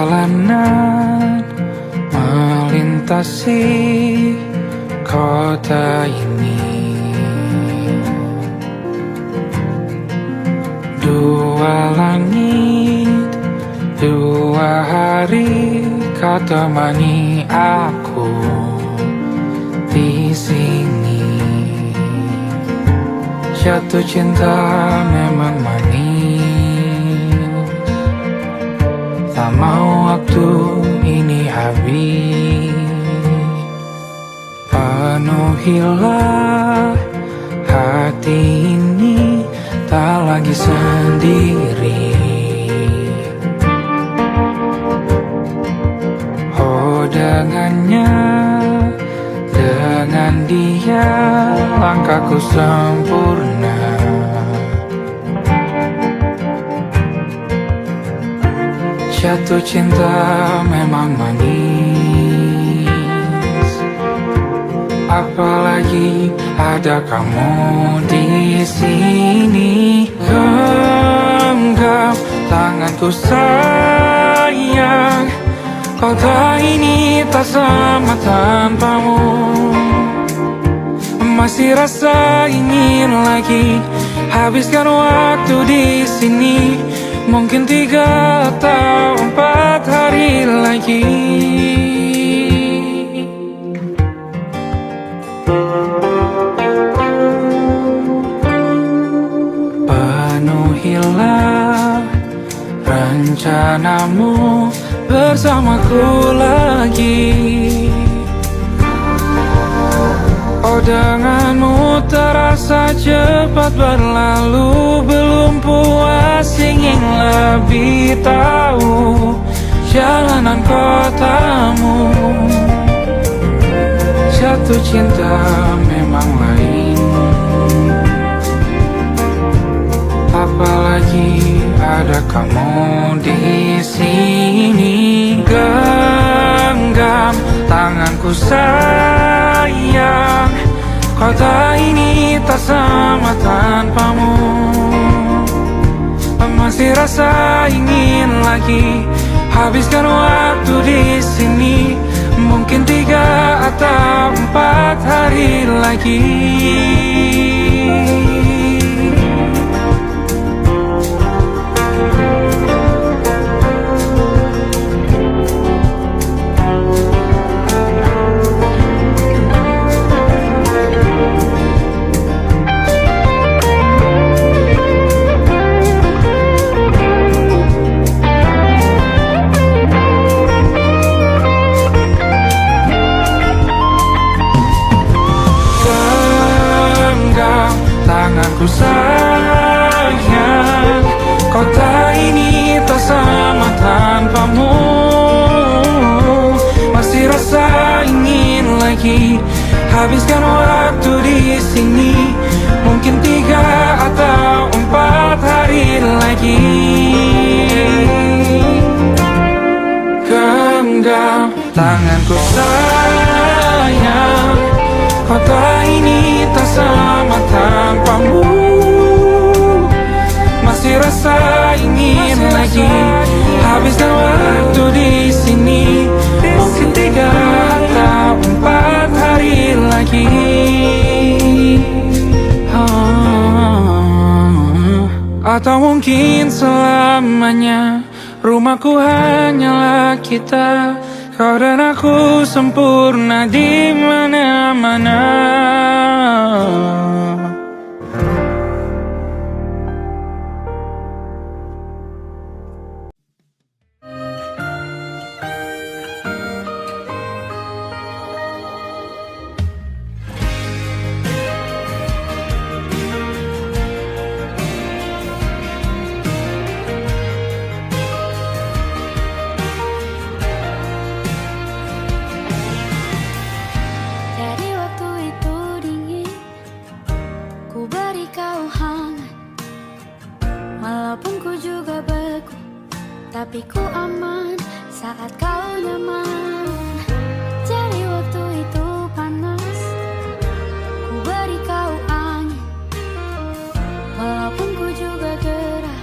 Perjalanan melintasi kota ini, dua langit, dua hari kau temani aku di sini. Jatuh cinta memang manis, tak mau waktu ini habis. Penuhilah hati ini, tak lagi sendiri. Oh dengannya, dengan dia langkahku sempurna. Jatuh cinta memang manis, apalagi ada kamu di sini. Genggam tanganku sayang, kota ini tak sama tanpamu. Masih rasa ingin lagi habiskan waktu di sini. Mungkin 3 atau 4 hari lagi. Penuhilah rencanamu bersamaku lagi. Oh denganmu terasa cepat berlalu, belum puas ingin lebih tahu jalanan kotamu. Jatuh cinta memang lain, apalagi ada kamu di sini. Genggam tanganku sayang, kota ini tak sama tanpamu. Masih rasa ingin lagi habiskan waktu di sini. Mungkin 3 atau 4 hari lagi. Tanganku sayang, kota ini tak sama tanpamu. Masih rasa ingin lagi habiskan waktu di sini. Mungkin 3 atau 4 hari lagi. Genggam tanganku sayang, kota ini tak sama tanpamu. Masih rasa ingin lagi habiskan waktu di sini. Mungkin 3 atau 4 hari lagi. Atau mungkin selamanya. Rumahku hanyalah kita, kau dan aku sempurna di mana-mana. Tapi ku aman saat kau nyaman. Jadi waktu itu panas, ku beri kau angin. Walaupun ku juga gerah,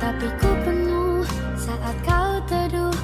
tapi ku penuh saat kau teduh.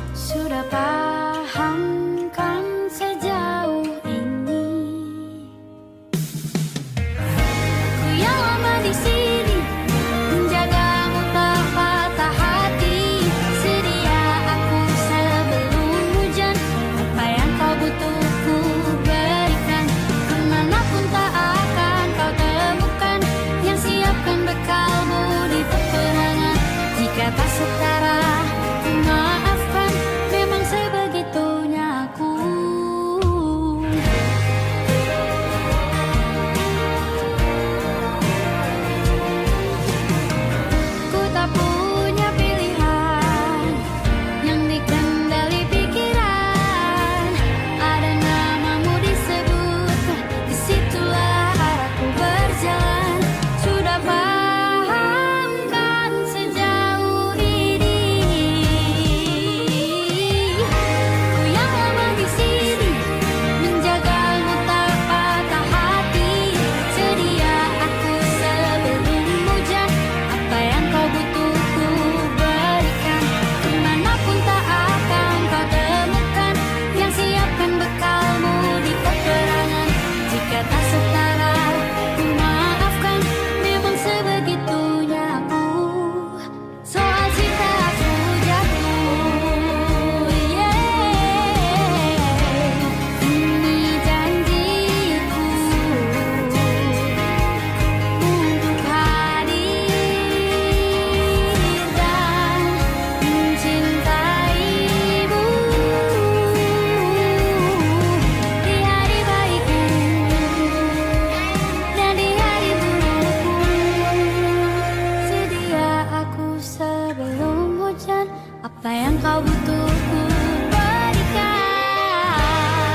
butuh ku berikan.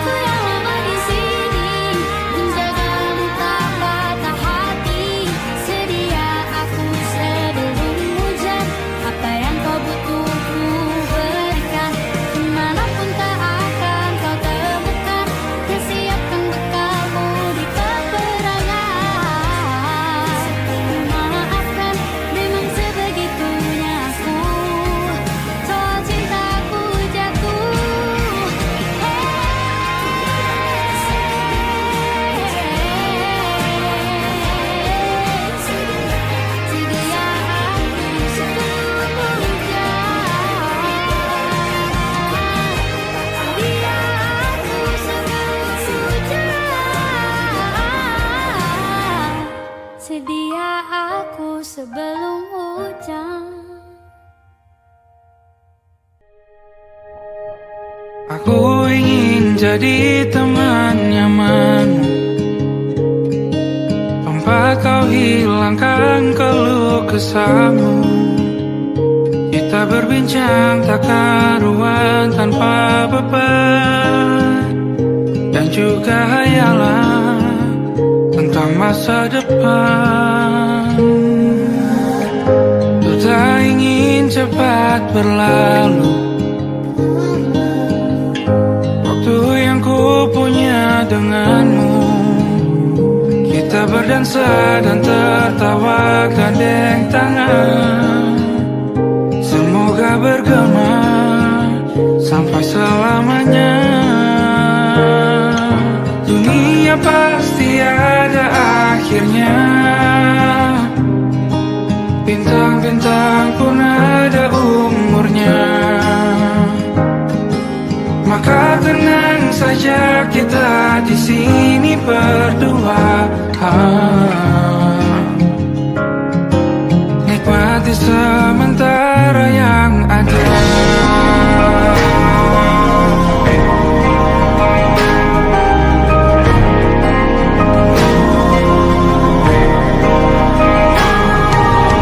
Ku yang lama di sini menjagamu tak patah hati. Sedia aku sebelum hujan. Apa yang kau butuh ku berikan. Kemanapun tak akan kau temukan. Persiapkan bekalmu di peperangan. Maafkan, memang sebegitunya aku. Soal cintaku jatuh. Sedia aku sebelum hujan. Sedia aku sebelum hujan. Aku ingin jadi teman nyamanmu, tempat kau hilangkan keluh kesahmu. Kita berbincang tak karuan tanpa beban, dan juga hayalan tentang masa depan. Ku tak ingin cepat berlalu waktu yang ku punya denganmu. Kita berdansa dan tertawa gandeng tangan. Semoga bergema sampai selamanya. Dunia pasti ada akhirnya. Bintang-bintang pun ada umurnya. Maka tenang saja kita di sini berdua. Nikmati sementara yang ada.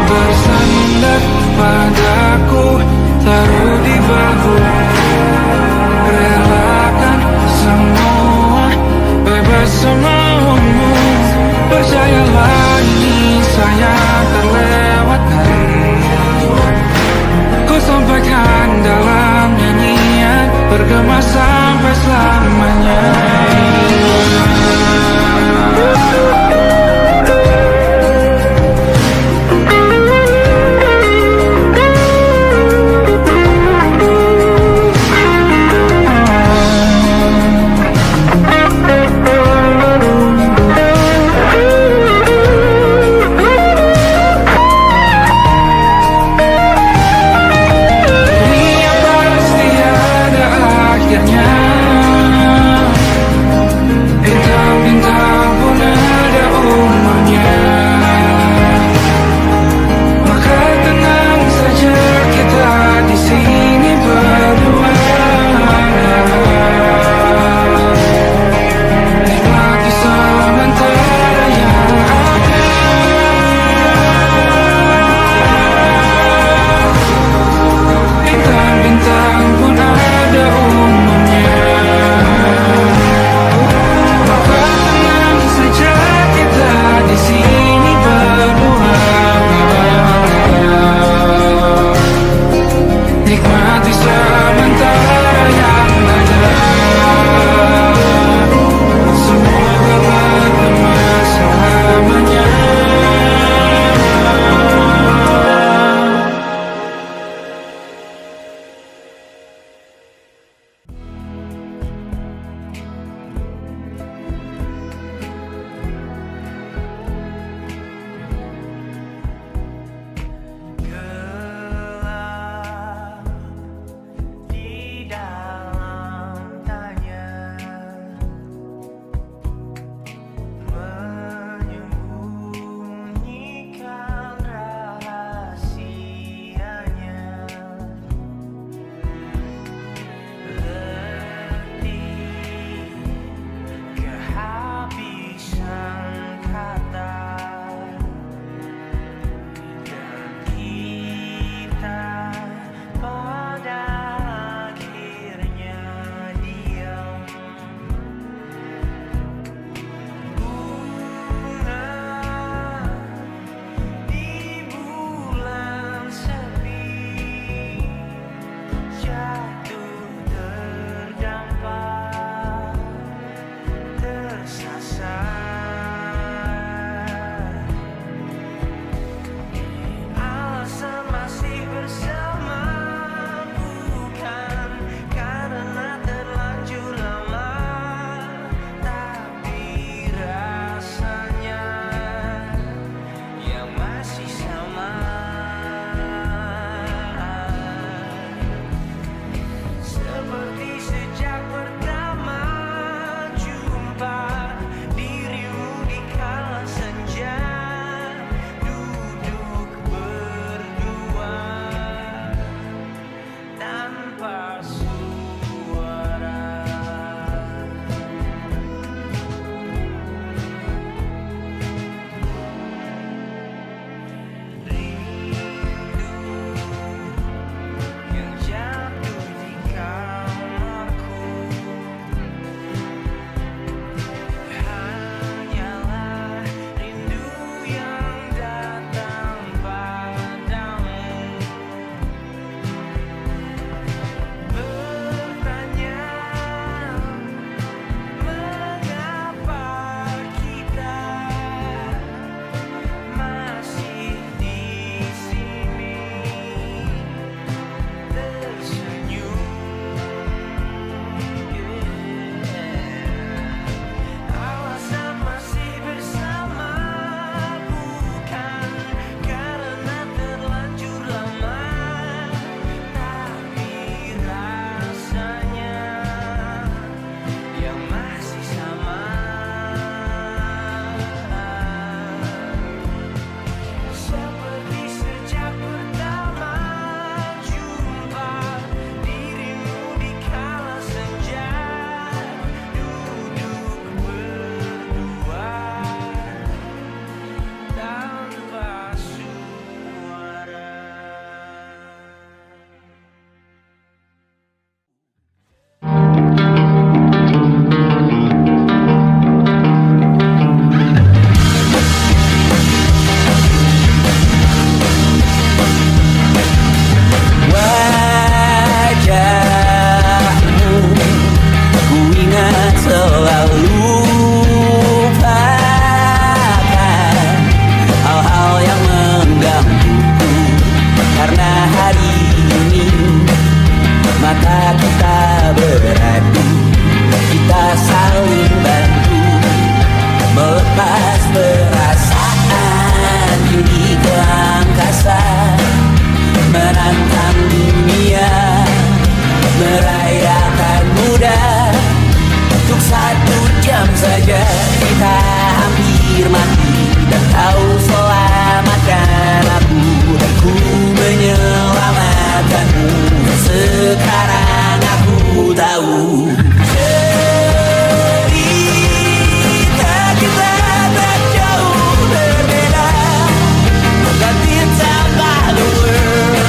Bersandar padaku, taruh di bahu. Relakan semua, bebas semaumu. Percayalah ini saya terlewatkan. Ku sampaikan dalam nyanyian, bergema sampai selamanya. beradu, kita saling bantu melepas perasaan tinggi ke angkasa, menantang dunia, merayakan muda. Untuk 1 jam saja kita hampir mati, dan kau selamatkan aku, dan ku menyelamatkanmu. Sekarang aku tahu cerita kita tak jauh berbeda. Got things out by the world,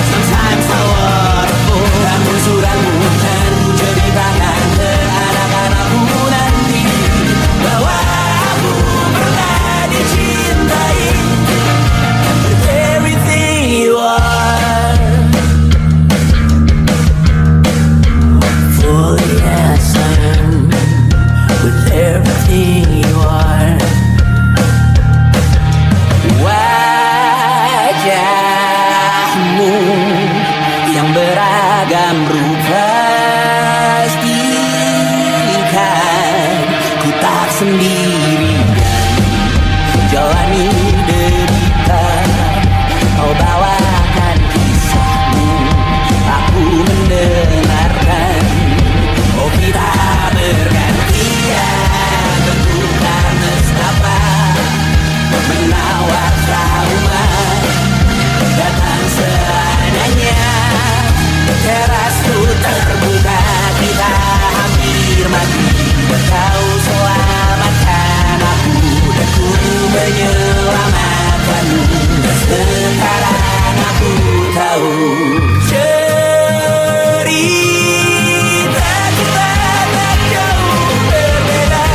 sometimes I waterfall. Ramu-ramu kan ku ceritakan ke anak-anakku nanti, bahwa aku pernah dicintai with everything you are. Fully as I am, with everything you are. Wajahmu yang beragam rupa pastikan ku tak sendirian jalani derita. Kau bawakan kisahmu, aku mendengarkan. Oh, kita bergantian bertukar nestapa, menawar trauma datang seadanya. Teras ku terbuka, kita hampir mati, kau selamatkan aku, dan ku menyelamatkanmu. Sekarang aku tahu cerita kita tak jauh berbeda.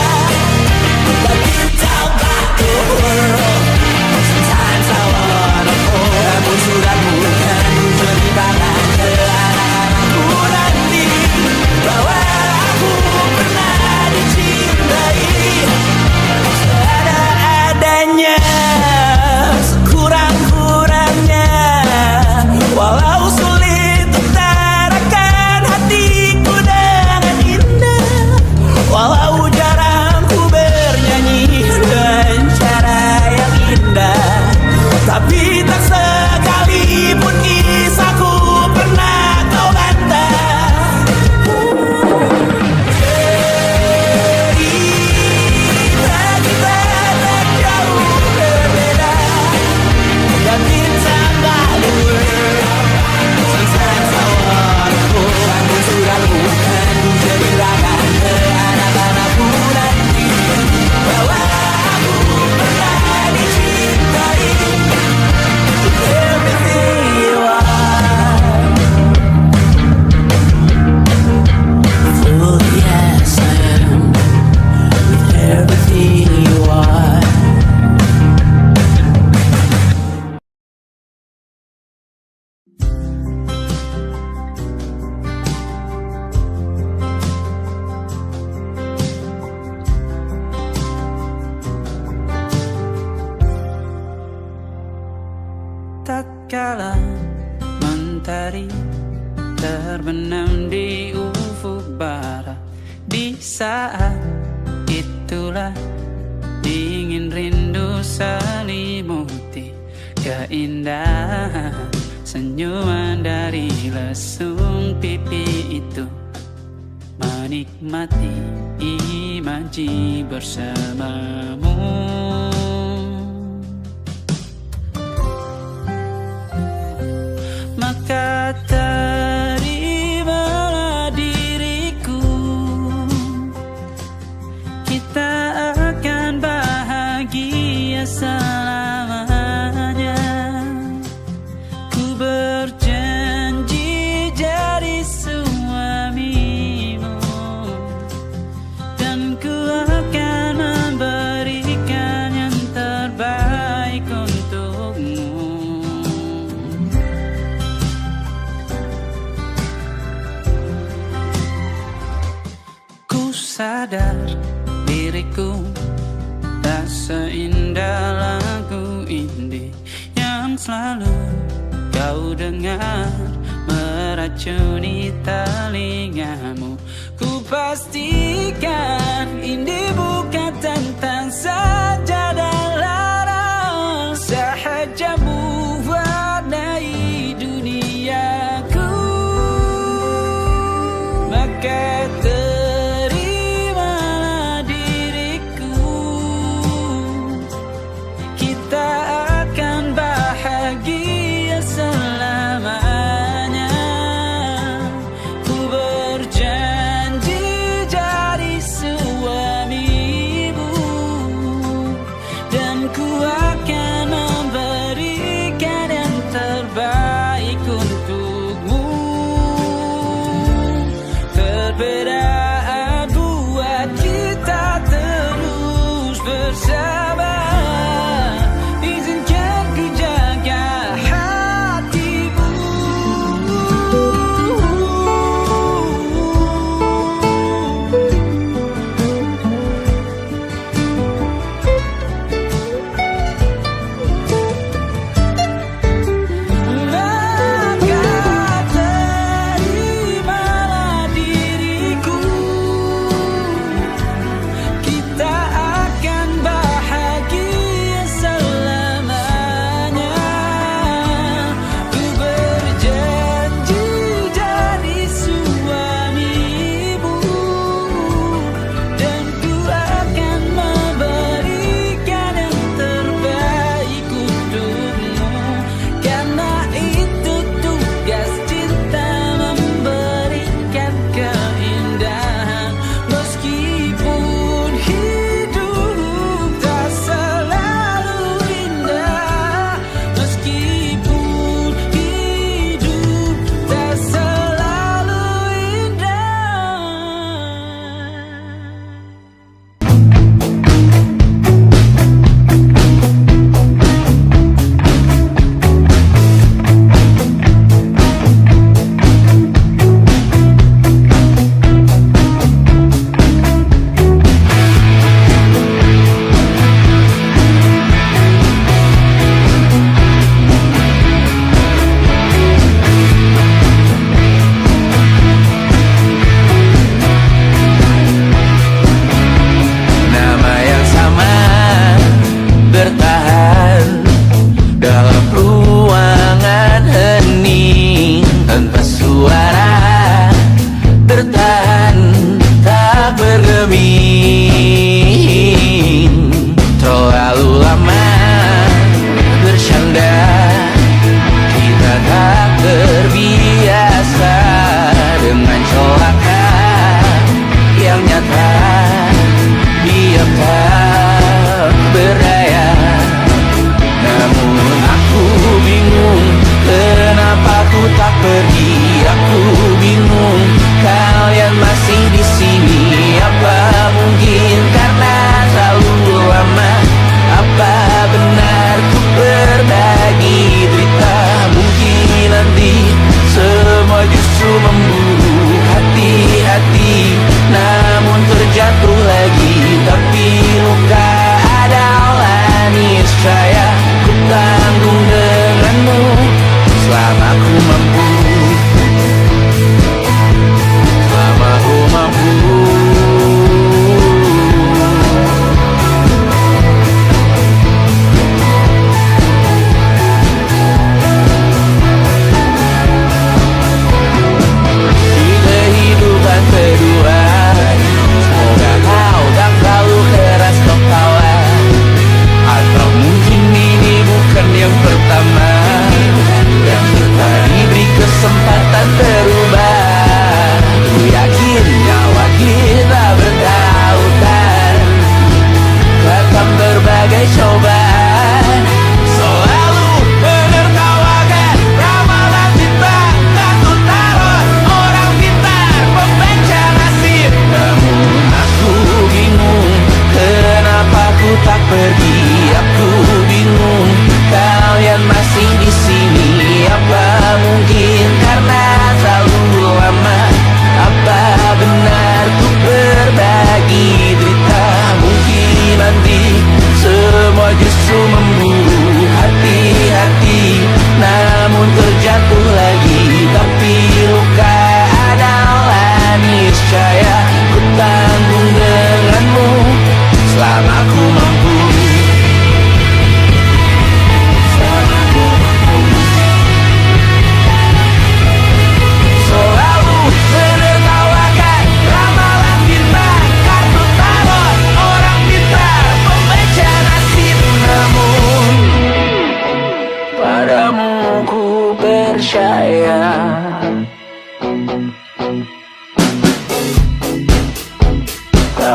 But you talk about the world, sometimes I wanna fall. Ramu-ramu kan ku ceritakan ke anak-anakku nanti, bahwa aku pernah dicintai seadanya, sekurang-kurangnya. Walau sulit utarakan hatiku dengan indah, walau jarang ku bernyanyi dengan cara yang indah, tapi tak sekalipun kisahku pernah kau bantah. Cerita kita tak jauh berbeda. Got things out by the world, sometimes I wanna fall. Ramu-ramu kan ku ceritakan ke anak-anakku nanti, bahwa aku pernah dicintai with everything you are. Fully as I am, with everything you are. Tak kala mentari terbenam di ufuk barat, di saat itulah dingin rindu selimuti keindahan senyuman dari lesung pipi itu, menikmati imaji bersamamu. Maka terimalah diriku, kita akan bahagia selamanya. Ku berjanji jadi suamimu, dan ku akan memberikan yang terbaik untukmu. Sadar diriku tak seindah lagu indie yang selalu kau dengar meracuni telinga. pastikan ini bukan tentang saja dan larang, sahaja mewarnai duniaku. Maka terimalah diriku, kita akan bahagia selamanya. Ku berjanji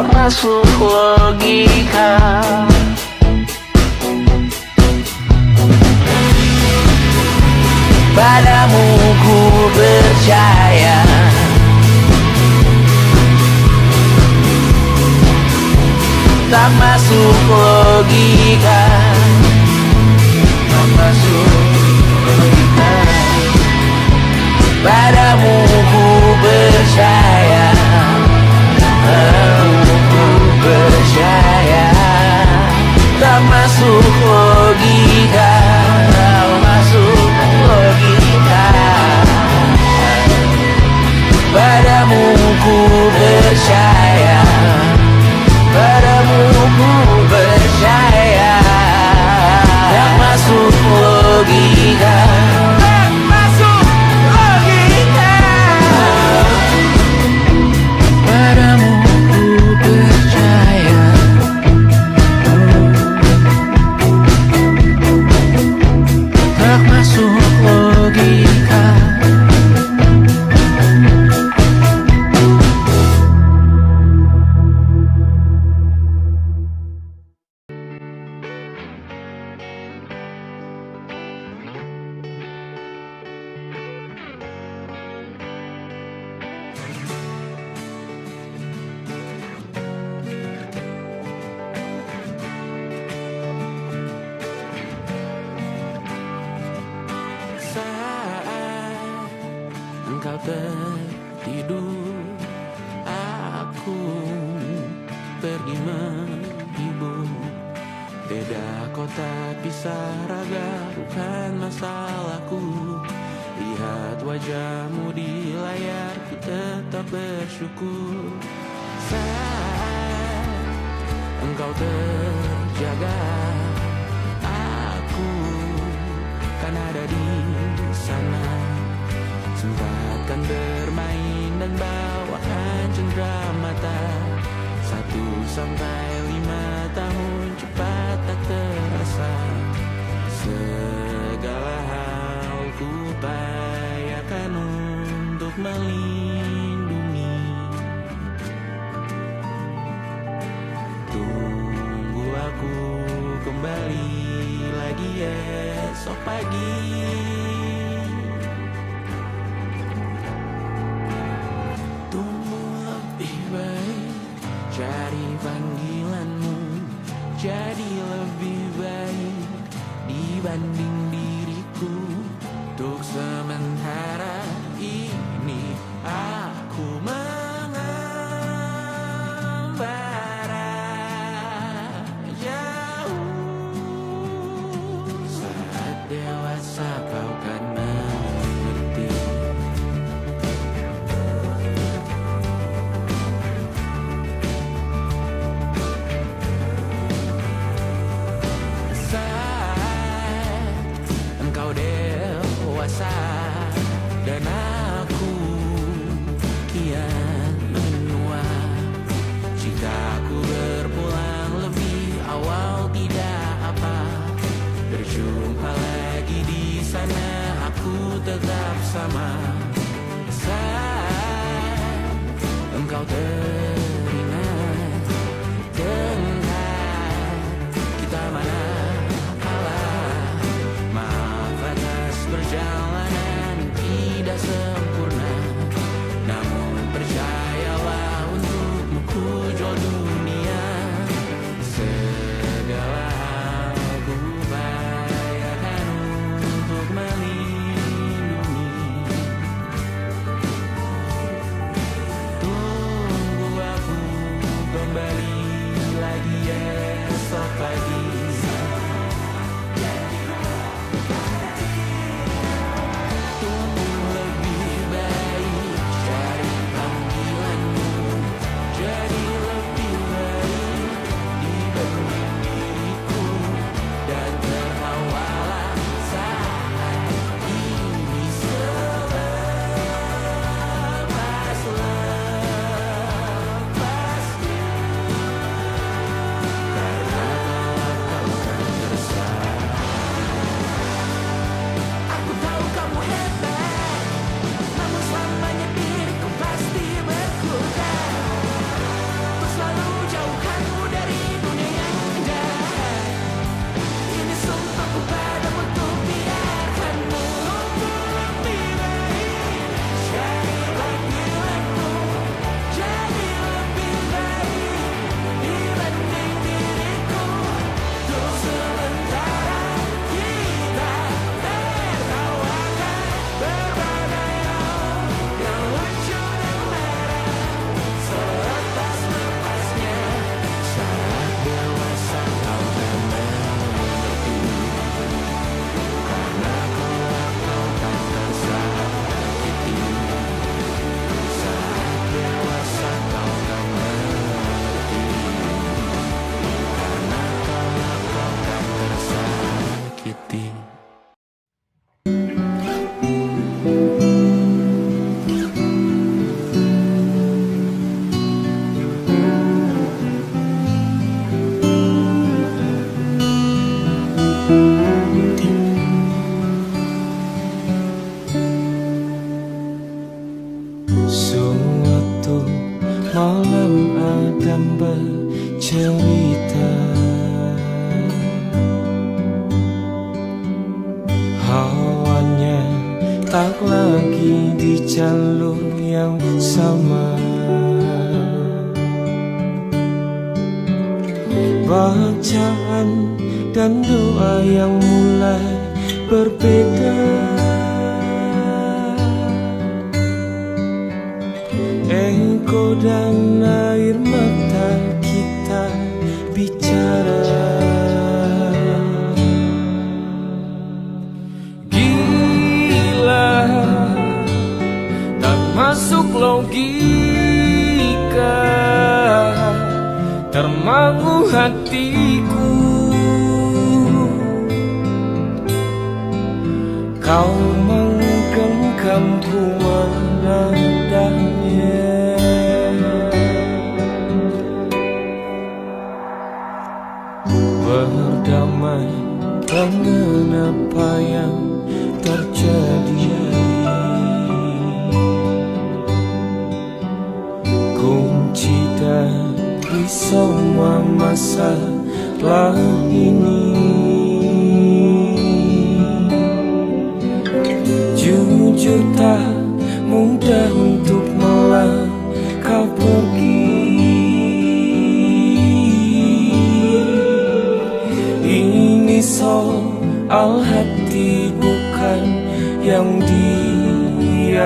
tak masuk logika. Padamu ku percaya, tak masuk logika, tak masuk logika. Padamu ku percaya, padamu ku percaya, tak masuk logika, tak masuk logika. Padamu ku percaya, padamu ku percaya, tak masuk logika, tak masuk logika. Padamu ku percaya, tak masuk logika. Saat engkau tertidur, aku pergi menghibur. Beda kota pisah raga bukan masalahku. Lihat wajahmu di layar, ku tetap bersyukur. Saat engkau terjaga, aku kan ada di sana. Sempatkan bermain dan bawakan cenderamata. 1-5 tahun cepat tak terasa. Segala hal ku upayakan untuk melindungi. Tunggu aku kembali lagi esok pagi. Tumbuh lebih baik, cari panggilanmu, jadi lebih baik dibanding diriku. Untuk sementara ini aku mengembara jauh. Saat dewasa kau kan mengerti. Saat malam Adam bercerita. Hawanya tak lagi di jalur yang sama. Bacaan dan doa yang mulai berbeda. Ego dan air mata kita bicara. Gila, tak masuk logika, termangu hatiku. Kau menggenggamku menadanya. Berdamai dengan apa yang terjadi. Kunci dari semua masalah ini. Jujur tak mudah untuk melangkah pergi. Ini soal hati bukan yang diyakini.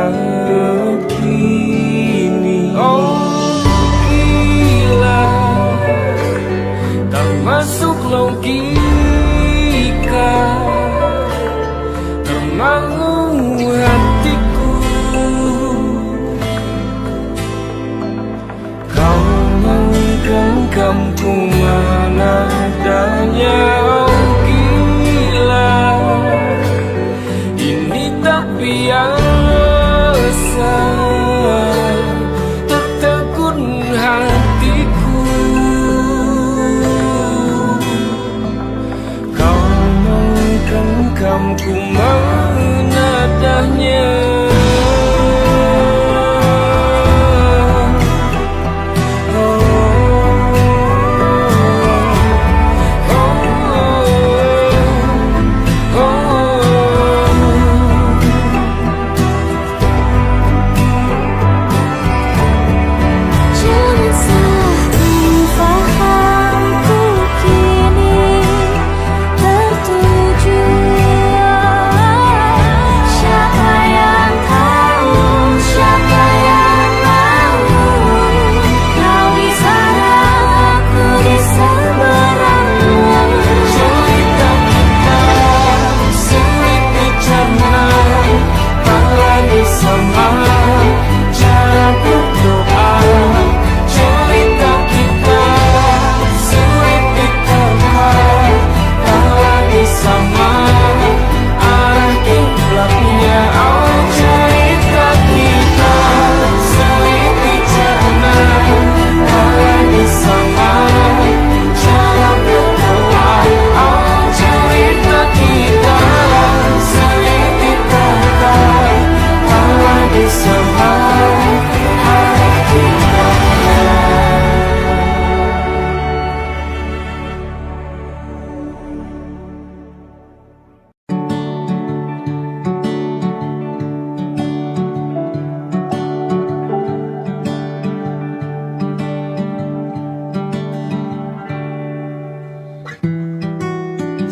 Oh gila, tak masuk logika, termangu hatiku. Kau menggenggamku menadanya. Oh gila, ini tak biasa, tertegun hatiku. Kau menggenggamku menadanya.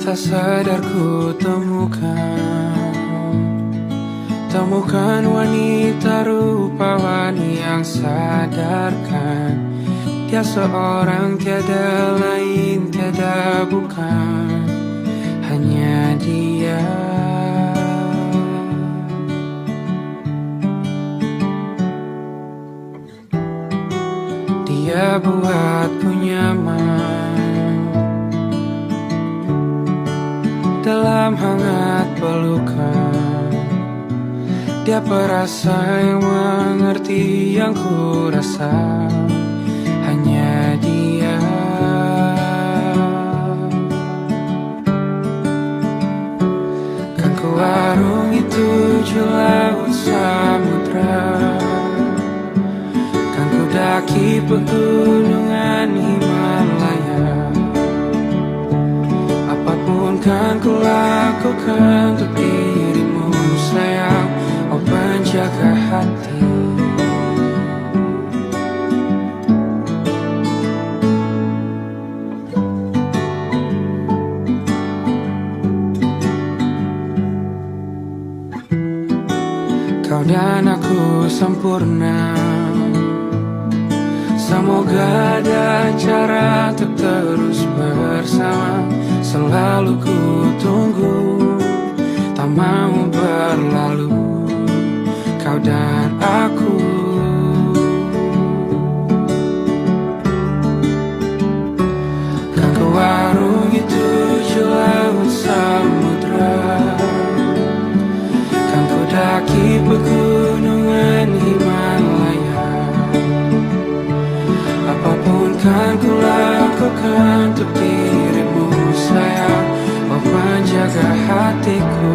Tak sadar ku temukan wanita rupawan yang sadarkan dia seorang, tiada lain, tiada bukan, hanya dia. Dia buatku nyaman dalam hangat pelukan. Dia perasa yang mengerti yang ku rasa, hanya dia. Kan ku arungi 7 laut samudra, kan ku daki pegunungan Himalaya. Apapun kan ku lakukan untuk dirimu sayang, oh penjaga hati. Kau dan aku sempurna, semoga ada cara untuk terus bersama. Selalu ku tunggu, tak mau berlalu, kau dan aku. Kan ku warungi 7 laut samudra, kan ku daki pegunungan Himalaya. Apapun kan ku lakukan untuk dirimu sayang, oh penjaga hatiku.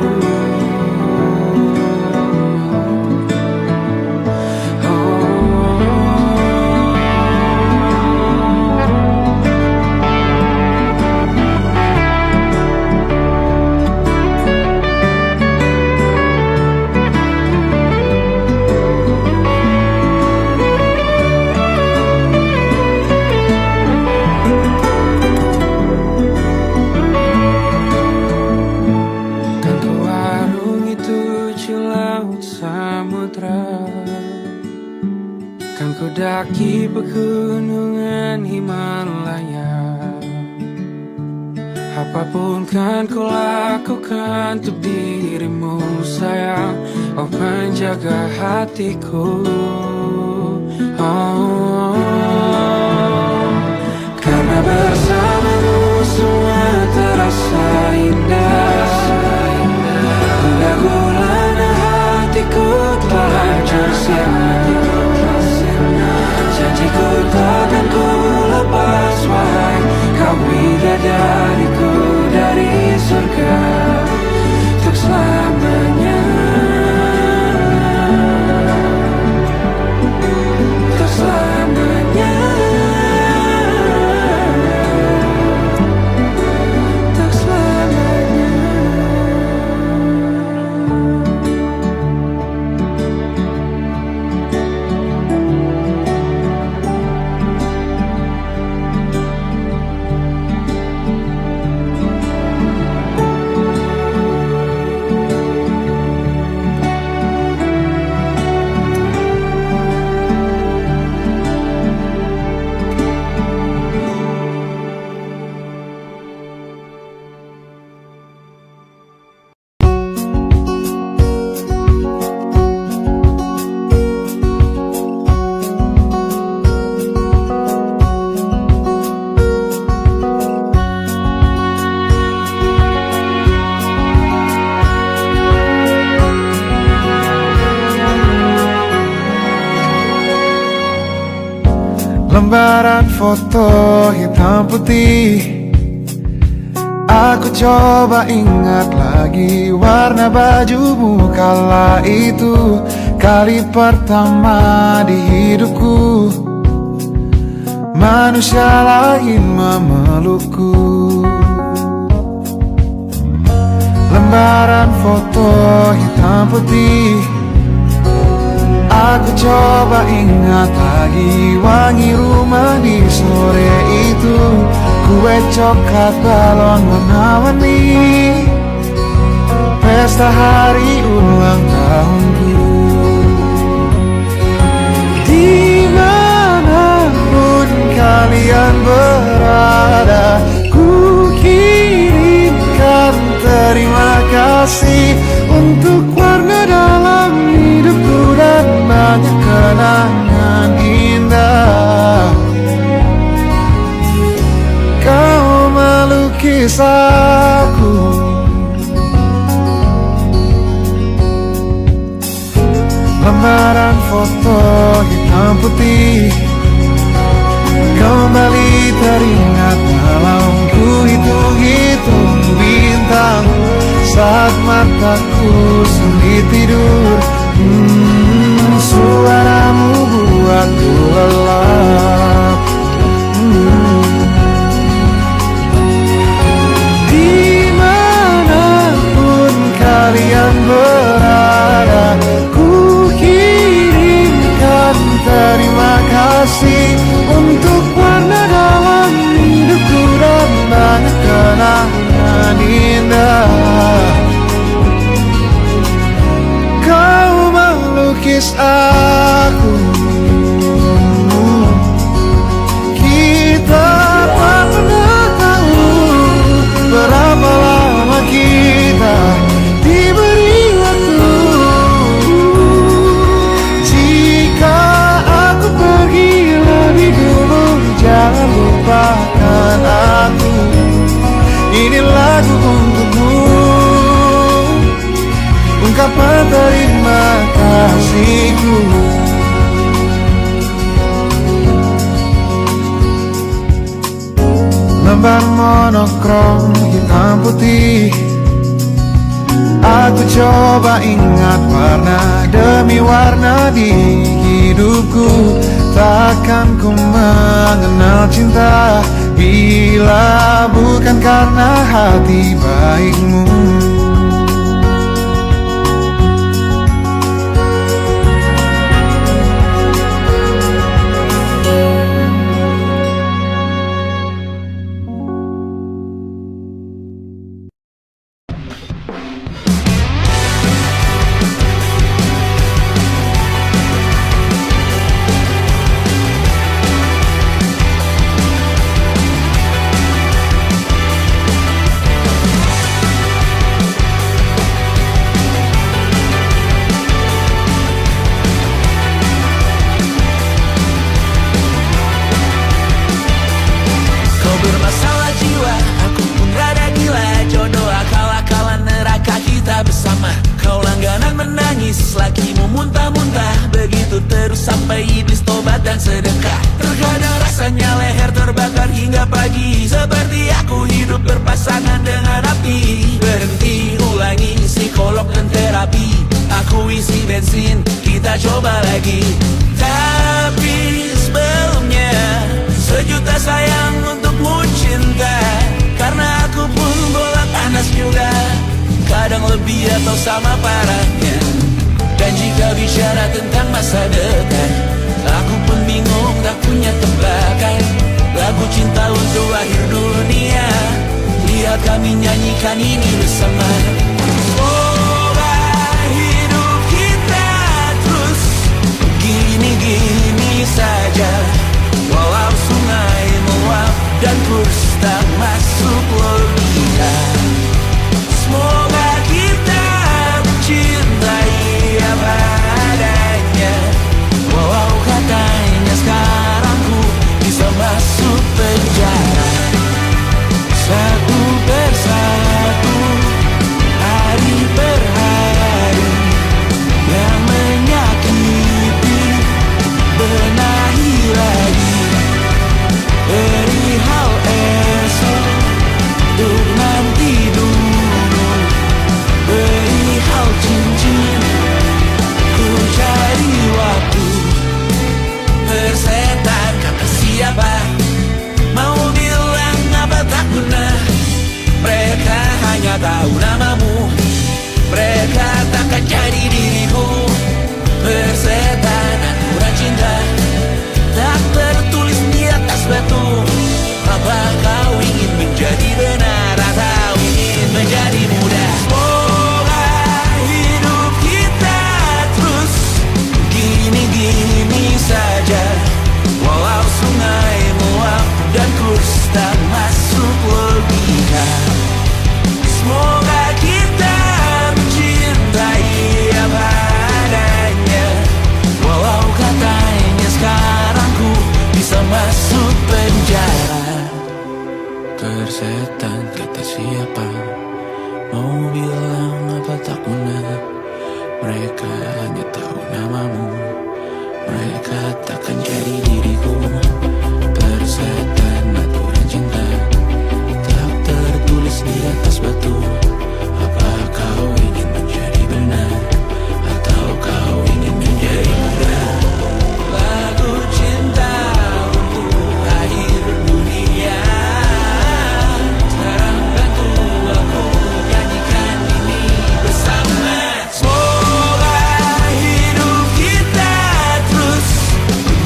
Kan ku daki pegunungan Himalaya. Apapun kan ku lakukan untuk dirimu sayang, oh penjaga hatiku. Oh, karena bersamamu semua terasa indah. Gundah gulana hatiku telah bersama. Janjiku takkan ku lepas, wahai kau bidadariku dari surga untuk selamanya, untuk selamanya, untuk selamanya. Lembaran foto hitam putih, aku coba ingat lagi warna bajumu kala itu. Kali pertama di hidupku manusia lain memelukku. Lembaran foto hitam putih, aku coba ingat lagi wangi rumah di sore itu. Kue coklat, balon warna-warni, pesta hari ulang tahunku. Dimanapun kalian berada, ku kirimkan terima kasih untuk warna dalam hidupku dan banyak kenangan indah. Kau melukis aku, lembaran foto hitam putih kembali teringat dalam ku hitung-hitung bintang saat mataku sulit tidur. Suaramu buatku lelah. kasih untuk warna dalam hidupku dan banyak kenangan indah. Kau melukis aku, kita tak pernah tahu berapa lama kita diberi waktu. Jika aku pergi lebih dulu, jangan lupakan aku. Ini lagu untukmu, ungkapan terima kasihku. Lembar monokrom hitam putih, aku coba ingat warna demi warna di hidupku. Takkan ku mengenal cinta bila bukan karena hati baikmu.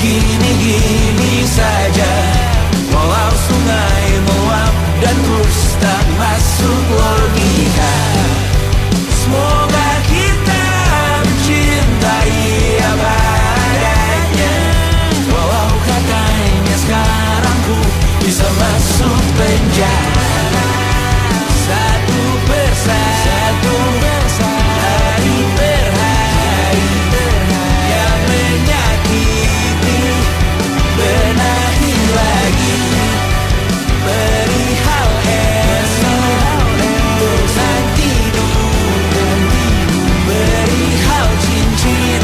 Gini-gini saja. Walau sungai meluap dan terus tak masuk logika. Semoga kita mencintai apa adanya. Walau katanya sekarang ku bisa masuk penjara. Satu persatu, hari per hari yang menyakiti, benahi lagi perihal esok, urusan tidur, perihal cincin,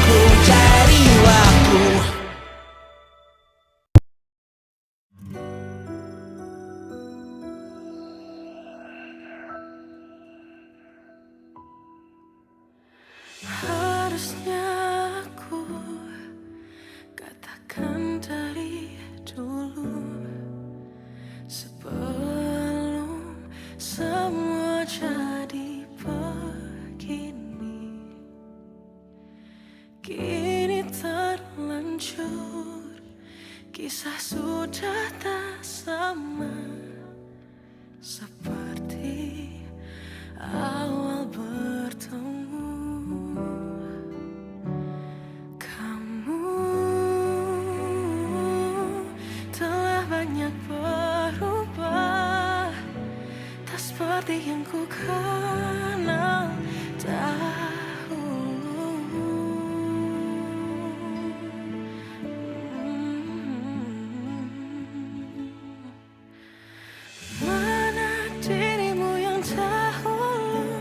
ku cari waktu. Harusnya aku katakan dari dulu, sebelum semua jadi begini. Kini terlanjur, kisah sudah tak sama seperti awal bertemu. Kamu telah banyak berubah, tak seperti yang ku kenal dahulu. Mana dirimu yang dahulu,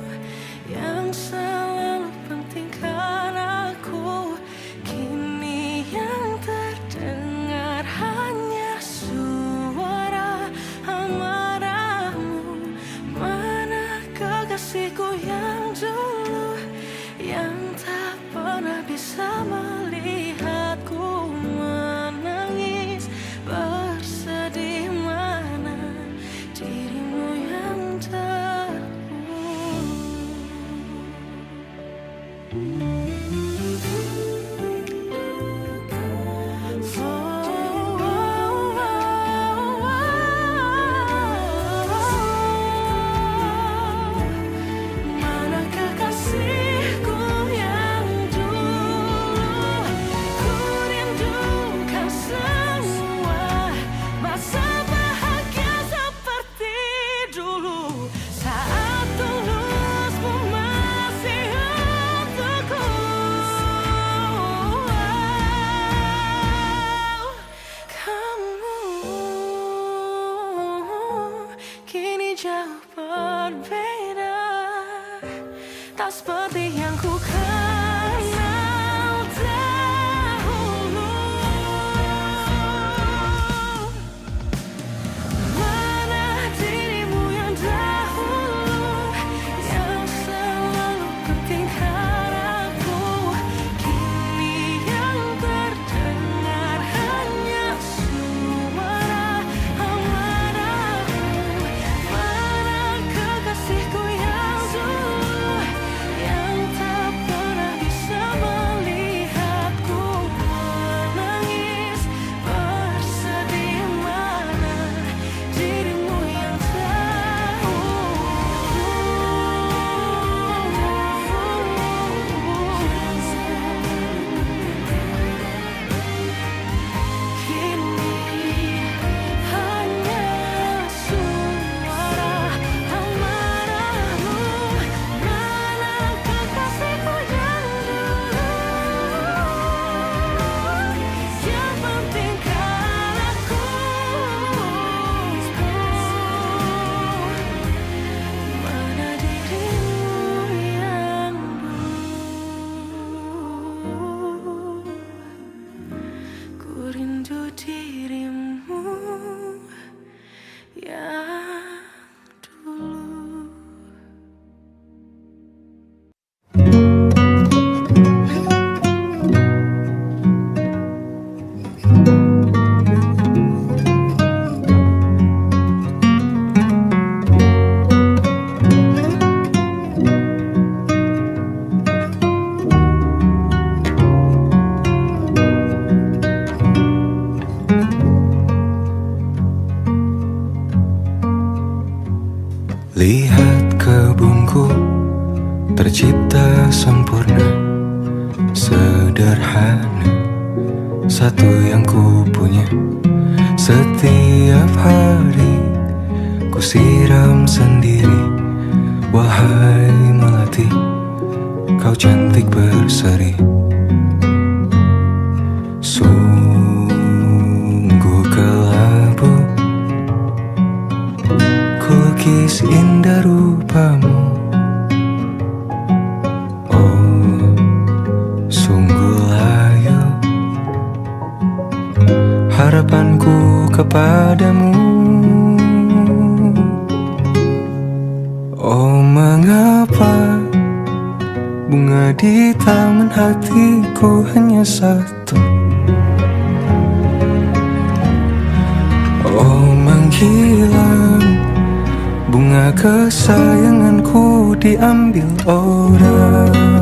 yang selalu pentingkan aku. Kini yang terdengar hanya suara amarahmu. Mana kekasihku yang dulu, yang tak pernah bisa melihatku menangis bersedih. Mana dirimu yang mana kekasihku yang dulu, ku rindukan semua masa bahagia seperti dulu, saat tulusmu masih untukku. Kamu kini jauh berbeda, tak seperti yang ku kenal dahulu. Mana dirimu yang dahulu, yang selalu pentingkan aku. Kini yang terdengar hanya suara amarahmu. Mana kekasihku yang dulu, yang tak pernah bisa melihatku menangis bersedih. Mana dirimu yang kini hanya suara amarahmu. Mana kekasihku yang dulu, yang pentingkan aku. Mana dirimu yang dulu, ku rindu dirimu yang dulu. Tercipta sempurna, sederhana, satu yang ku punya. Setiap hari ku siram sendiri. Wahai melati, kau cantik berseri. Sungguh kelabu ku lukis indah rupamu. Oh, sungguh layu harapanku kepadamu. Oh, mengapa bunga di taman hatiku hanya satu? Oh, menghilang bunga kesayanganku diambil orang.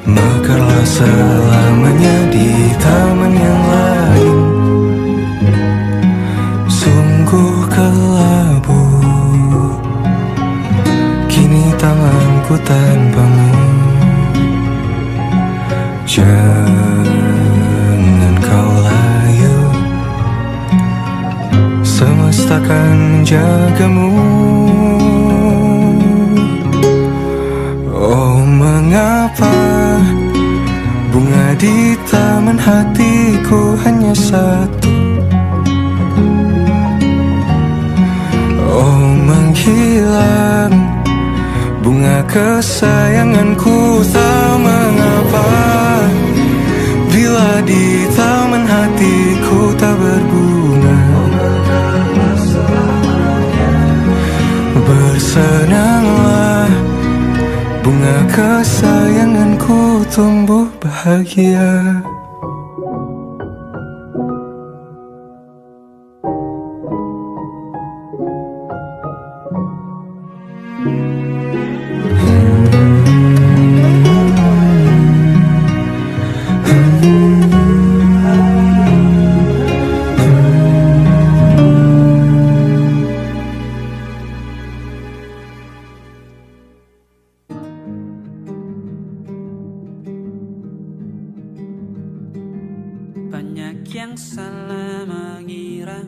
Mekarlah selamanya di taman yang lain. Sungguh kelabu kini tanganku tanpamu. Jangan kau layu, semesta akan menjagamu. Oh, mengapa bunga di taman hatiku hanya satu? Oh, menghilang bunga kesayanganku, tak mengapa bila di taman hatiku tak berbunga. Bersenanglah bunga kesayanganku tumbuh bahagia. Banyak yang salah mengira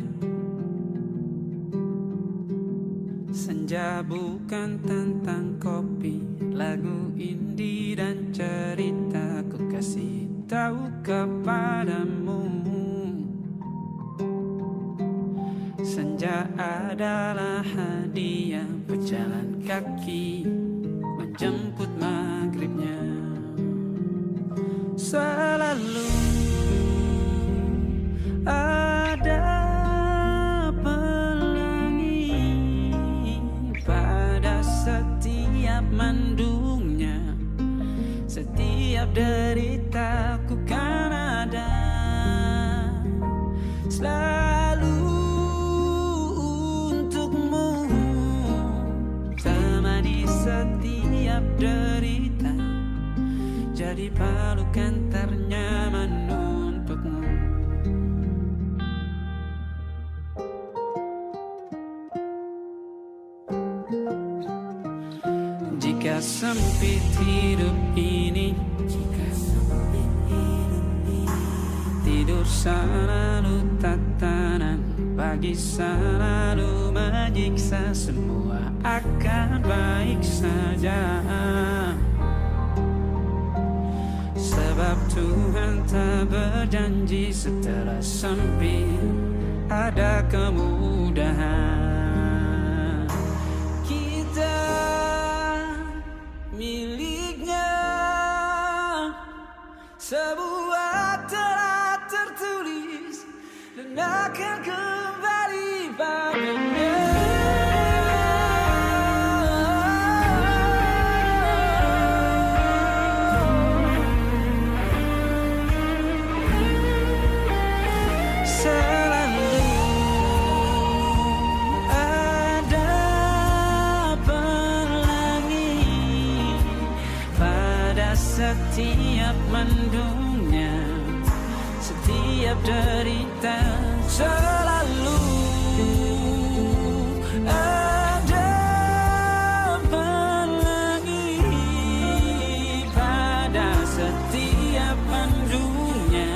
senja bukan tentang kopi, lagu indie dan cerita. Ku kasih tahu kepadamu, senja adalah hadiah pejalan kaki menjemput maghribnya. Selalu ada pelangi pada setiap mendungnya. Setiap deritaku kan ada selalu untukmu. Temani setiap derita, jadi pelukan ternyaman untukmu. Jika sempit hidup ini, tidur selalu tatanan, pagi selalu menyiksa, semua akan baik saja. Sebab Tuhan tak berjanji setelah sempit ada kemudahan. Kita miliknya sebuah telah tertulis dan akan kembali padanya. Selalu ada pelangi pada setiap mendungnya. setiap derita selalu ada pelangi pada setiap pandunya.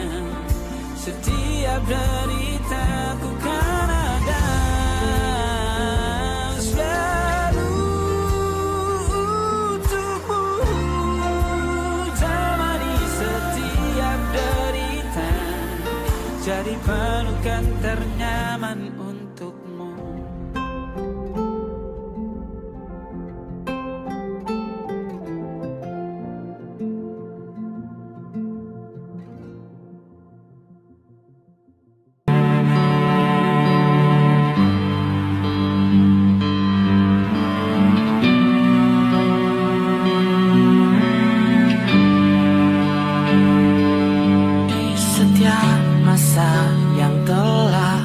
Setiap deritaku kan ada selalu untukmu. Temani setiap derita, jadi pelukan ternyaman untukmu. Di setiap masa yang telah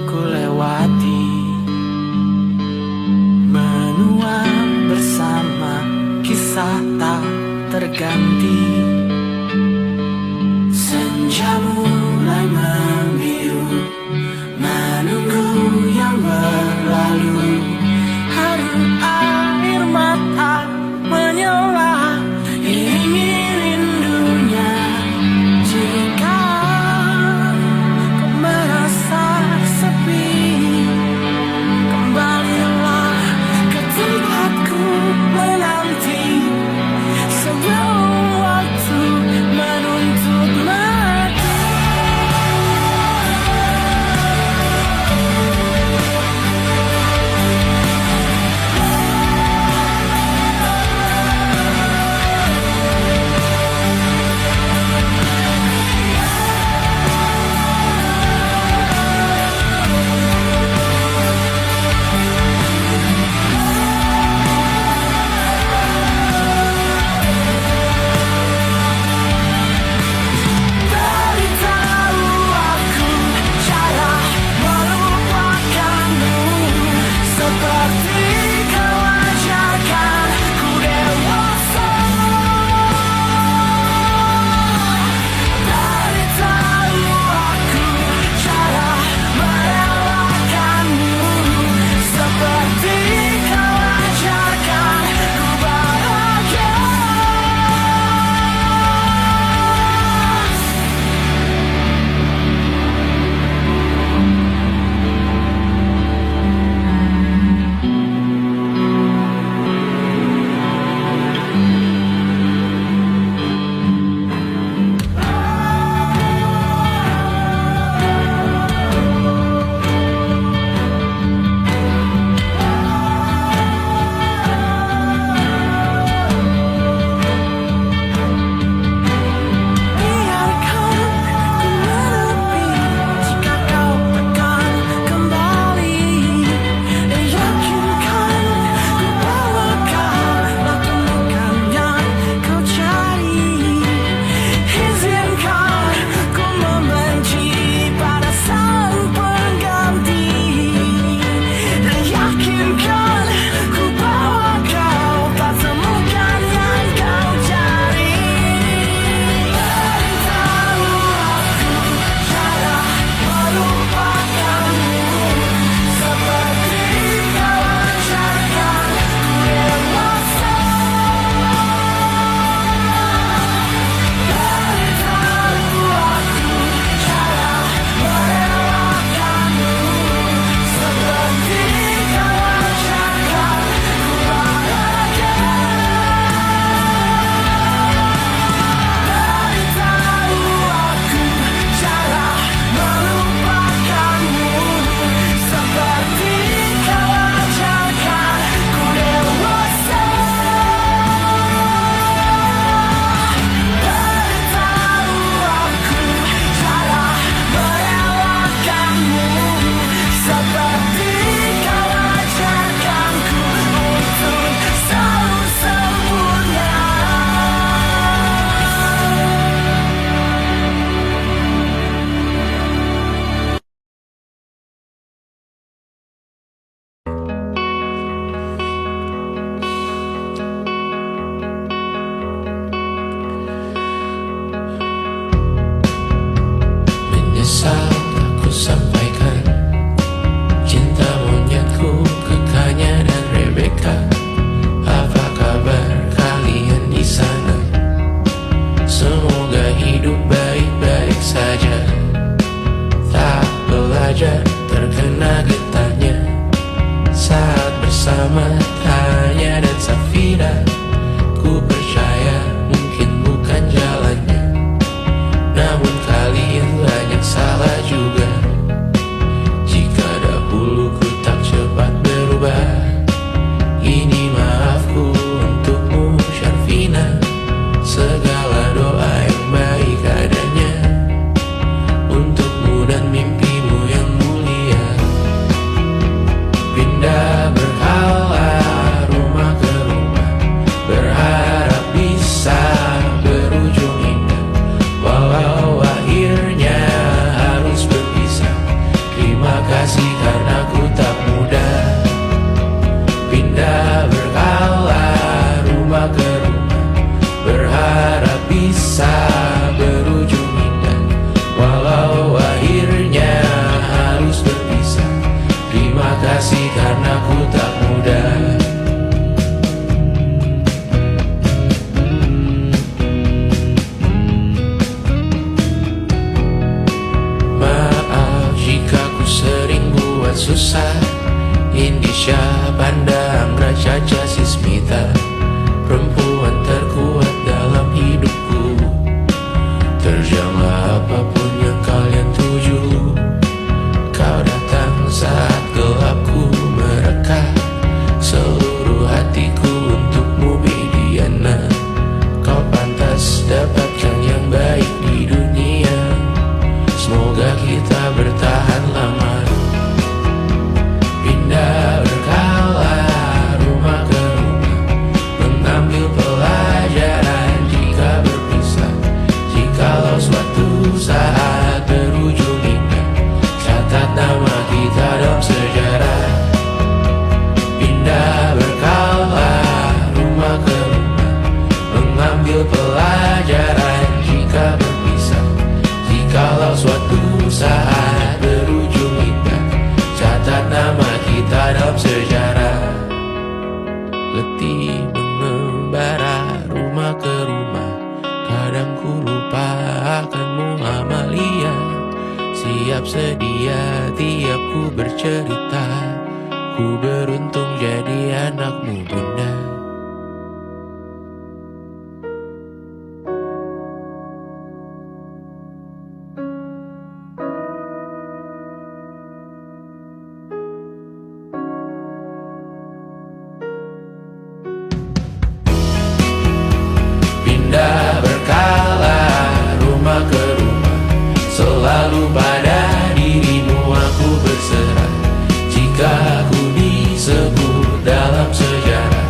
ku lewati, menua bersama kisah tak terganti. Senja mulai membiru, menunggu yang berlalu. Haru air mata menyala, ingin rindunya. Jika kau merasa sepi, kembalilah ke tempatku menanti. Sebelum waktu menuntut mati. Beritahu aku cara melupakanmu, seperti kau ajarkan ku dewasa. Beritahu aku cara merelakanmu, seperti kau ajarkan ku bahagia. bersama Tanya dan Safira. Ku percaya mungkin bukan jalannya, namun kali ini banyak salah juga. Jika dahulu ku tak cepat berubah, ini maafku untukmu Syarfina. Segala doa yang baik adanya untukmu dan mimpimu yang mulia. Pindah berkala rumah ke rumah, berharap bisa berujung indah. Walau akhirnya harus berpisah, terima kasih karena ku tak mudah. Pindah berkala rumah ke rumah, berharap bisa berujung indah. Walau akhirnya harus berpisah, terima kasih karena ku tak mudah. Maaf jika ku sering buat susah. Indisha, Panda, Anggra, Caca, Sismita, perempuan terkuat dalam hidupku. Terjanglah apapun yang kalian tuju. Kau datang saat gelapku mereka, seluruh hatiku untukmu Bidiana. Kau pantas dapatkan yang baik di dunia, semoga kita bertahan lama. Pindah berkala rumah ke rumah, mengambil pelajaran jika berpisah. Jikalau suatu saat berujung indah, catat nama kita dalam sejarah. Pindah berkala rumah ke rumah, mengambil pelajaran jika berpisah. Jikalau suatu saat berujung indah, catat nama kita dalam sejarah. Letih mengembara rumah ke rumah, kadang ku lupa akanmu Amalia. Siap sedia tiap ku bercerita, ku beruntung jadi anakmu bunda. Pindah berkala rumah ke rumah, selalu pada dirimu aku berserah. Jika ku disebut dalam sejarah,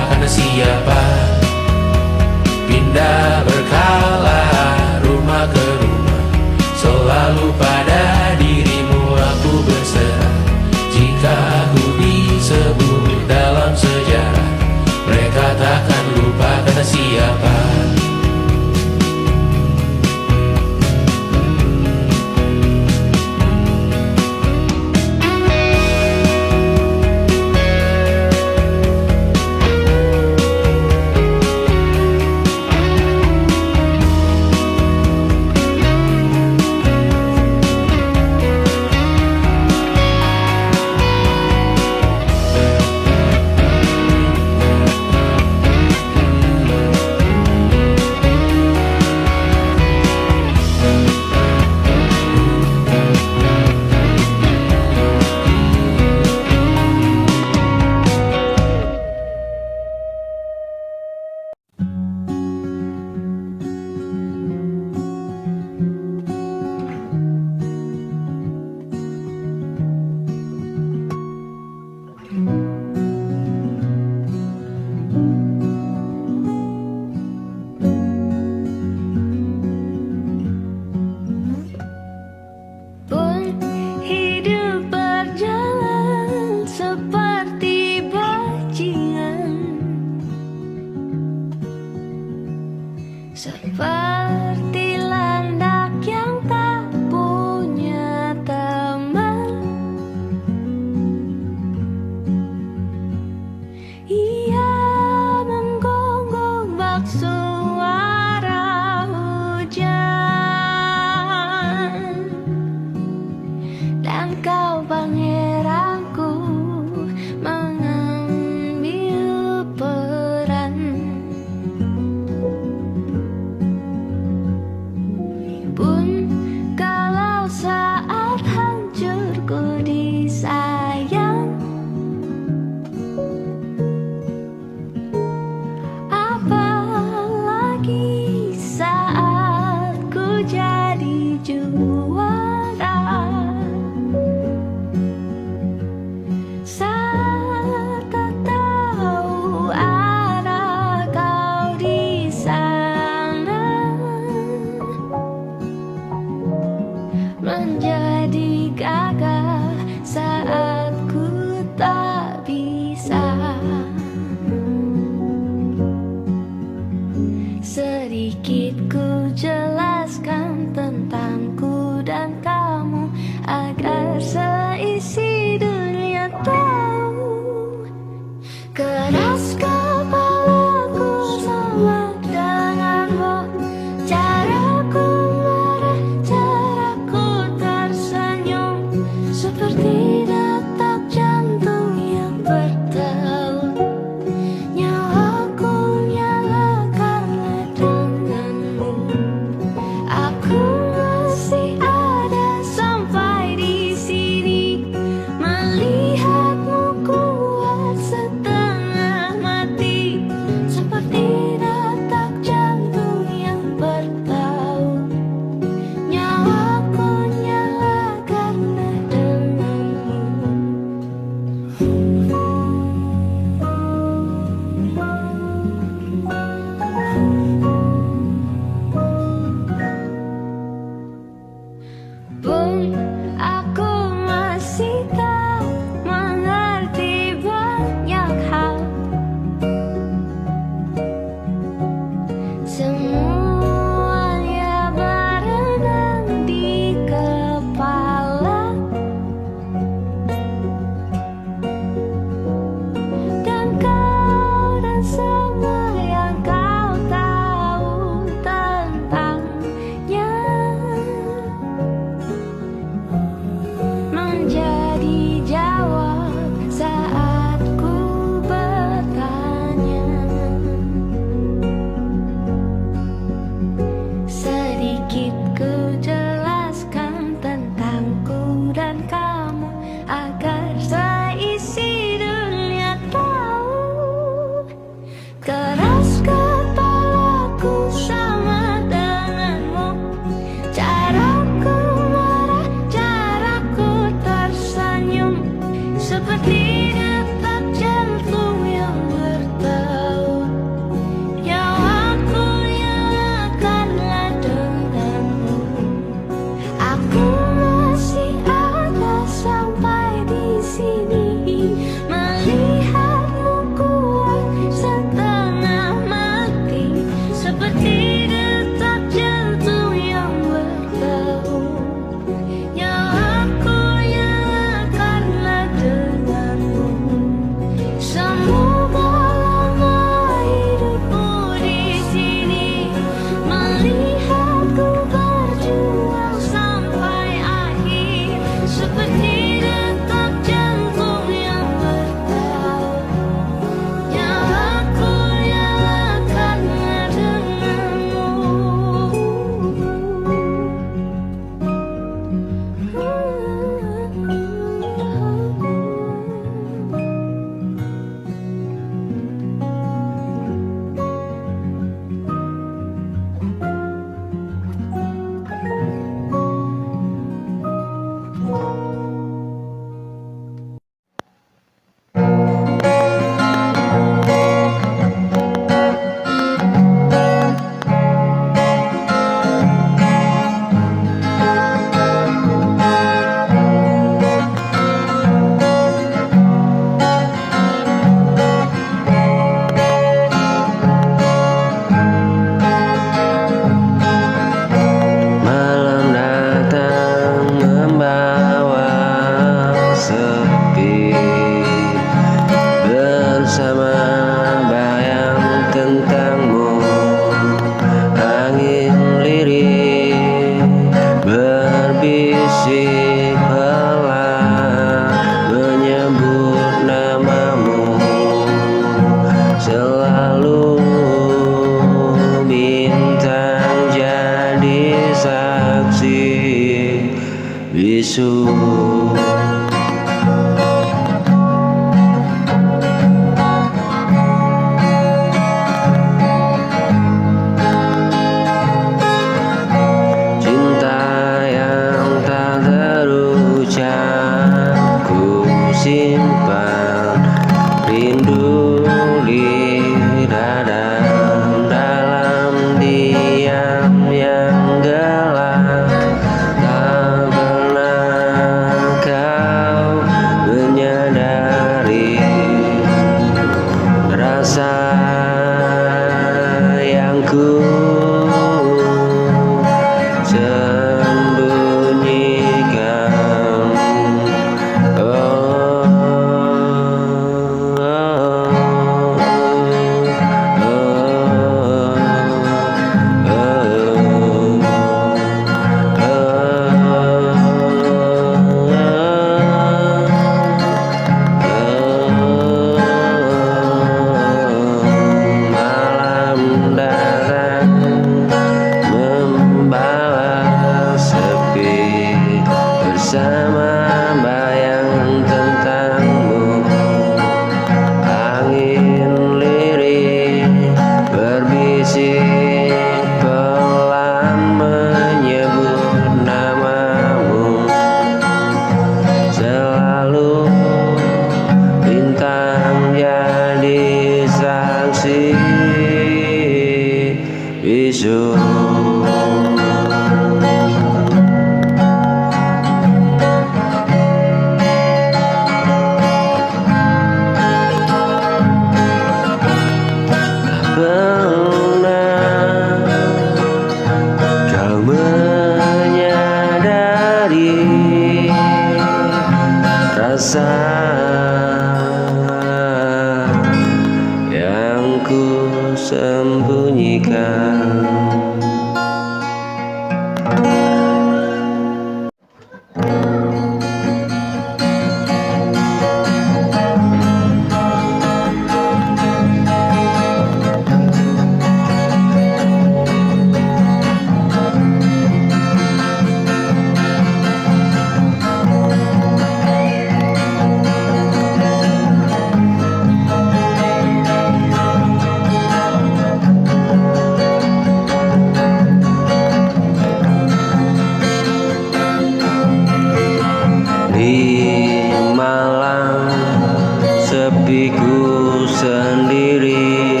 sepiku sendiri,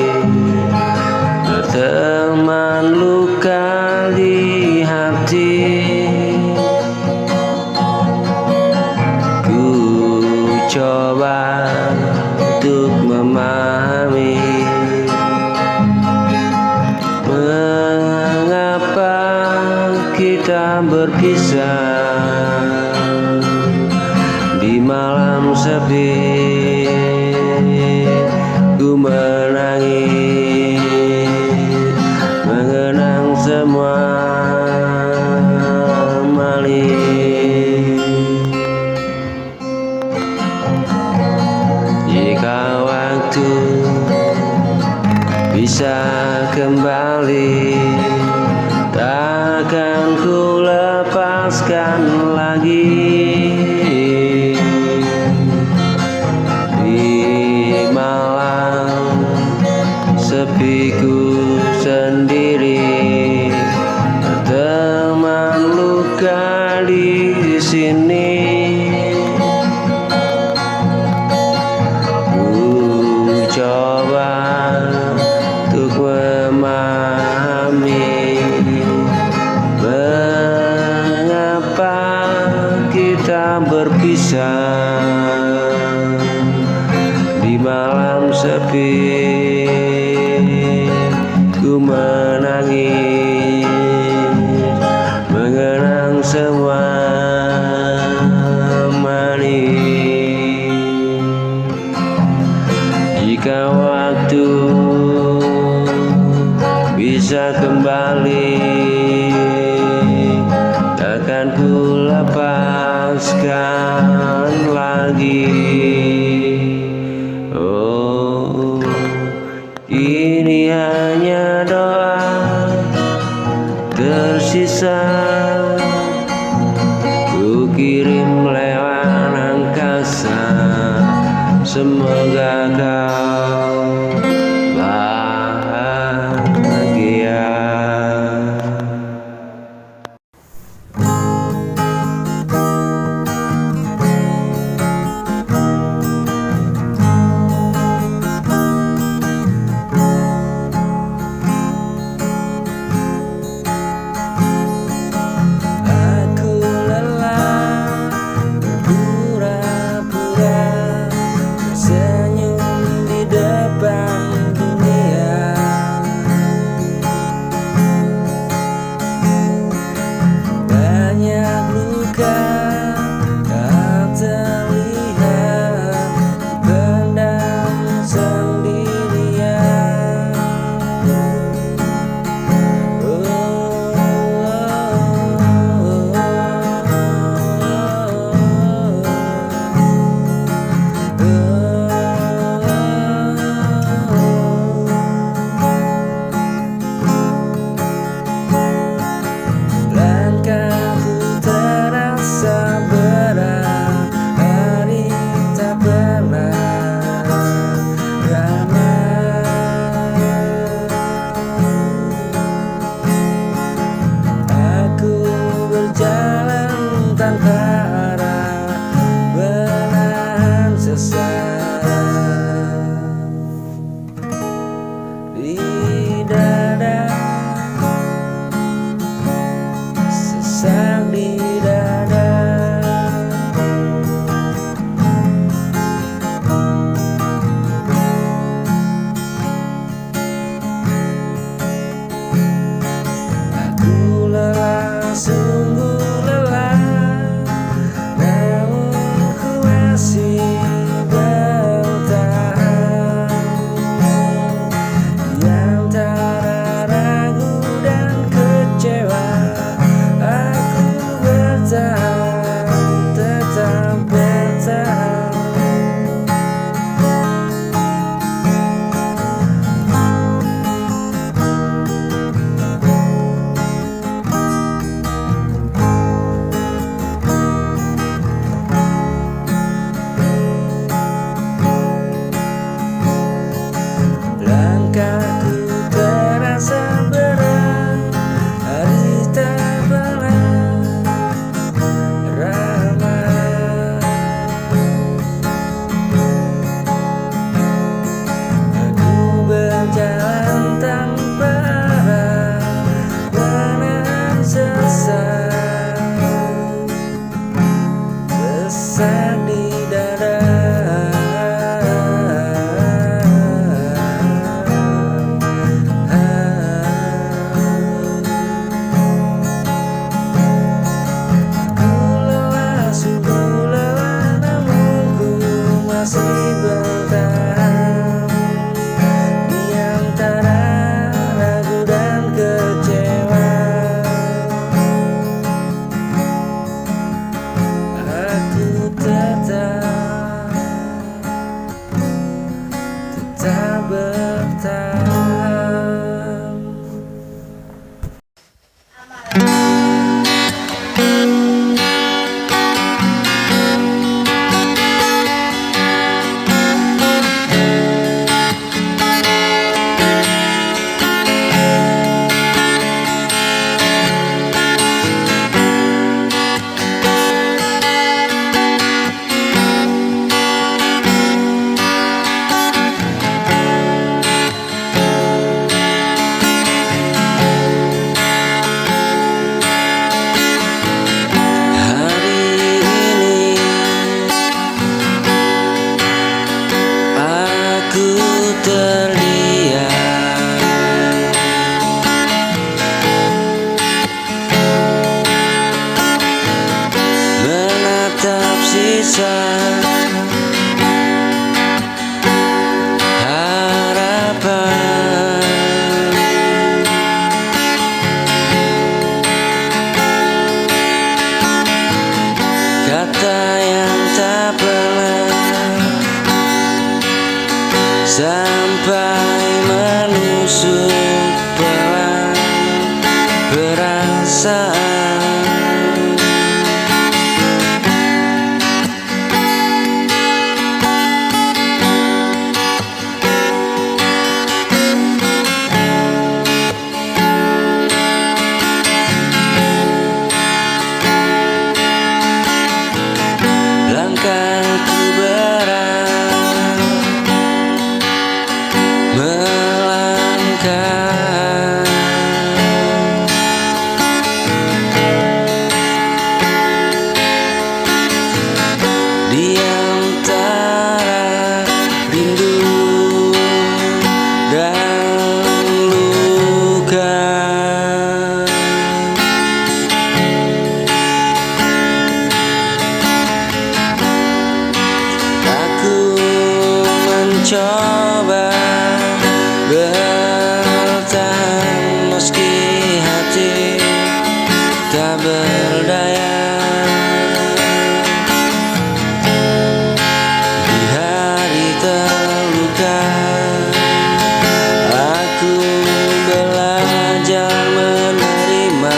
berteman luka di hati. Ku coba untuk memahami mengapa kita berpisah di malam sepi. Ku menangis mengenang semua manis. Jika waktu bisa kembali, takkan ku lepaskan lagi. Di malam sepiku sendiri, berteman luka di sini. Ku coba untuk memahami mengapa kita berpisah di malam sepi. Ku menangis mengenang semua manis. Jika waktu bisa kembali, takkan ku lepaskan lagi. Oh, ini hanya doa tersisa, ku kirim lewat angkasa. Semoga kau bahagia. Aku lelah berpura-pura senyum di depan dunia. Banyak luka tak terlihat, pendam sendirian. Langkahku terasa berat, hari tak pernah ramai. Aku berjalan tanpa arah, menahan sesak di dada, sesak di dada. masih bertahan di antara ragu dan kecewa. Aku tetap bertahan. Menatap sisa harapan, kata yang tak pernah sampai menusuk pelan perasaan. Langkahku berat melangkah, di antara rindu dan luka. Mencoba bertahan meski hati tak berdaya. Di hari terluka aku belajar menerima.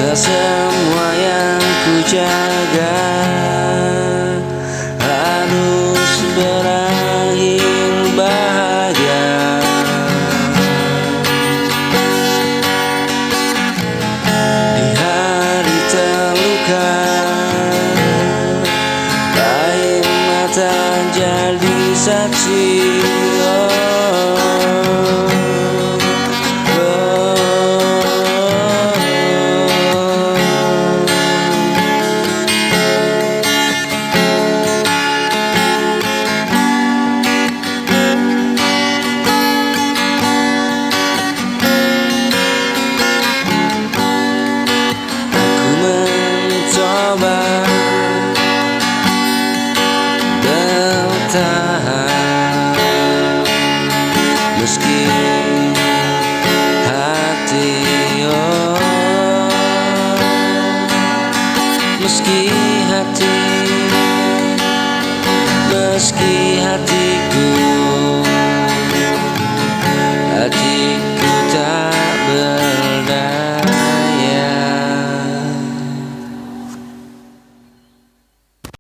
Tak semua yang ku jaga harus berakhir bahagia. Di hari terluka air mata jadi saksi. Bertahan meski hati meski hatiku